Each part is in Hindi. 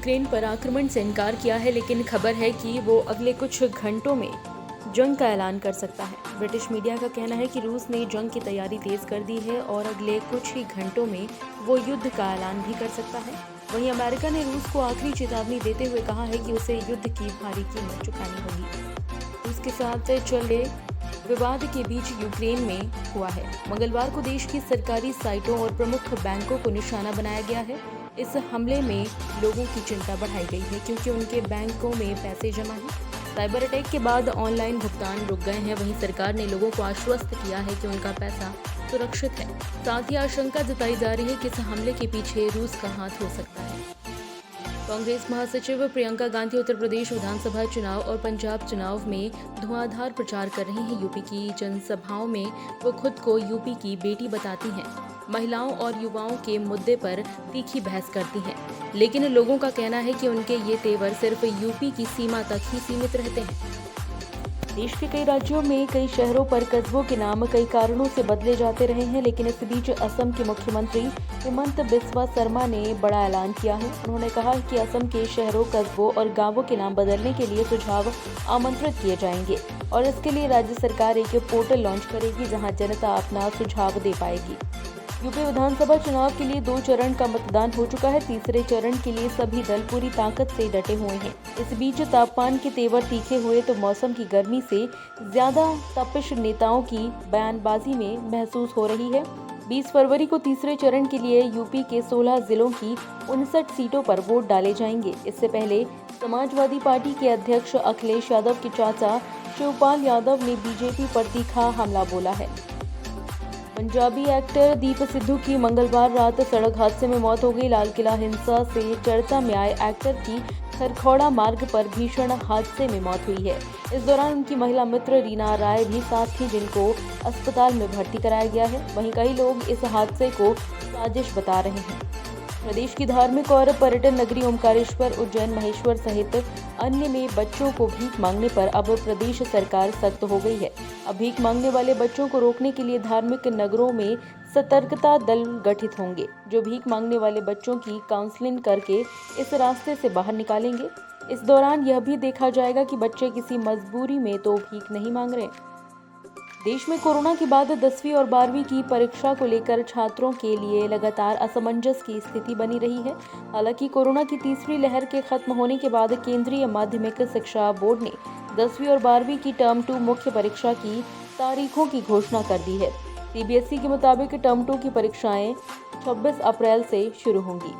यूक्रेन पर आक्रमण से इनकार किया है, लेकिन खबर है कि वो अगले कुछ घंटों में जंग का ऐलान कर सकता है। ब्रिटिश मीडिया का कहना है कि रूस ने जंग की तैयारी तेज कर दी है और अगले कुछ ही घंटों में वो युद्ध का ऐलान भी कर सकता है। वहीं अमेरिका ने रूस को आखिरी चेतावनी देते हुए कहा है कि उसे युद्ध की भारी कीमत चुकानी होगी। रूस के साथ चल रहे विवाद के बीच यूक्रेन में हुआ है। मंगलवार को देश की सरकारी साइटों और प्रमुख बैंकों को निशाना बनाया गया है। इस हमले में लोगों की चिंता बढ़ाई गई है क्योंकि उनके बैंकों में पैसे जमा हैं। साइबर अटैक के बाद ऑनलाइन भुगतान रुक गए हैं। वहीं सरकार ने लोगों को आश्वस्त किया है कि उनका पैसा सुरक्षित है। साथ ही आशंका जताई जा रही है कि इस हमले के पीछे रूस का हाथ हो सकता है। कांग्रेस महासचिव प्रियंका गांधी उत्तर प्रदेश विधानसभा चुनाव और पंजाब चुनाव में धुआंधार प्रचार कर रही हैं। यूपी की जनसभाओं में वो खुद को यूपी की बेटी बताती हैं। महिलाओं और युवाओं के मुद्दे पर तीखी बहस करती हैं, लेकिन लोगों का कहना है कि उनके ये तेवर सिर्फ यूपी की सीमा तक ही सीमित रहते हैं। देश के कई राज्यों में कई शहरों पर कस्बों के नाम कई कारणों से बदले जाते रहे हैं, लेकिन इस बीच असम के मुख्यमंत्री हिमंत बिस्वा शर्मा ने बड़ा ऐलान किया है। उन्होंने कहा कि असम के शहरों, कस्बों और गांवों के नाम बदलने के लिए सुझाव आमंत्रित किए जाएंगे और इसके लिए राज्य सरकार एक पोर्टल लॉन्च करेगी जहां जनता अपना सुझाव दे पाएगी। यूपी विधानसभा चुनाव के लिए 2 चरण का मतदान हो चुका है। तीसरे चरण के लिए सभी दल पूरी ताकत से डटे हुए हैं। इस बीच तापमान के तेवर तीखे हुए तो मौसम की गर्मी से ज्यादा तपिश नेताओं की बयानबाजी में महसूस हो रही है। 20 फरवरी को तीसरे चरण के लिए यूपी के 16 जिलों की 59 सीटों पर वोट डाले जाएंगे। इससे पहले समाजवादी पार्टी के अध्यक्ष अखिलेश यादव के चाचा शिवपाल यादव ने बीजेपी पर तीखा हमला बोला है। पंजाबी एक्टर दीप सिद्धू की मंगलवार रात सड़क हादसे में मौत हो गई। लाल किला हिंसा से चर्चा में आए एक्टर की खरखौड़ा मार्ग पर भीषण हादसे में मौत हुई है। इस दौरान उनकी महिला मित्र रीना राय भी साथ थी, जिनको अस्पताल में भर्ती कराया गया है। वहीं कई लोग इस हादसे को साजिश बता रहे हैं। प्रदेश की धार्मिक और पर्यटन नगरी ओमकारेश्वर, उज्जैन, महेश्वर सहित अन्य में बच्चों को भीख मांगने पर अब प्रदेश सरकार सख्त हो गई है। अब भीख मांगने वाले बच्चों को रोकने के लिए धार्मिक नगरों में सतर्कता दल गठित होंगे, जो भीख मांगने वाले बच्चों की काउंसलिंग करके इस रास्ते से बाहर निकालेंगे। इस दौरान यह भी देखा जाएगा कि बच्चे किसी मजबूरी में तो भीख नहीं मांग रहे। देश में कोरोना के बाद 10वीं और 12वीं की परीक्षा को लेकर छात्रों के लिए लगातार असमंजस की स्थिति बनी रही है। हालांकि कोरोना की तीसरी लहर के खत्म होने के बाद केंद्रीय माध्यमिक शिक्षा बोर्ड ने 10वीं और 12वीं की टर्म 2 मुख्य परीक्षा की तारीखों की घोषणा कर दी है। सीबीएसई के मुताबिक टर्म 2 की परीक्षाएं 26 अप्रैल से शुरू होंगी।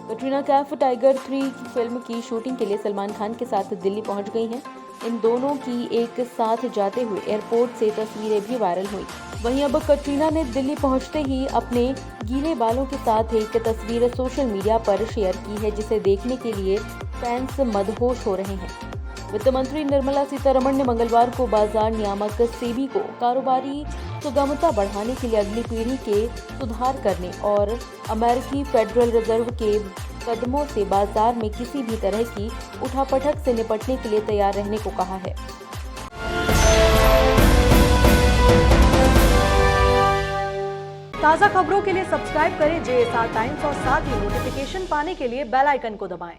कटरीना कैफ टाइगर 3 की फिल्म की शूटिंग के लिए सलमान खान के साथ दिल्ली पहुंच गई हैं। इन दोनों की एक साथ जाते हुए एयरपोर्ट से तस्वीरें भी वायरल हुई। वहीं अब कटरीना ने दिल्ली पहुंचते ही अपने गीले बालों के साथ एक तस्वीर सोशल मीडिया पर शेयर की है, जिसे देखने के लिए फैंस मदहोश हो रहे हैं। वित्त मंत्री निर्मला सीतारमण ने मंगलवार को बाजार नियामक सेबी को कारोबारी सुगमता बढ़ाने के लिए अगली पीढ़ी के सुधार करने और अमेरिकी फेडरल रिजर्व के कदमों से बाजार में किसी भी तरह की उठापटक से निपटने के लिए तैयार रहने को कहा है। ताज़ा खबरों के लिए सब्सक्राइब करें JSR टाइम्स और साथ ही नोटिफिकेशन पाने के लिए बेल आइकन को दबाएं।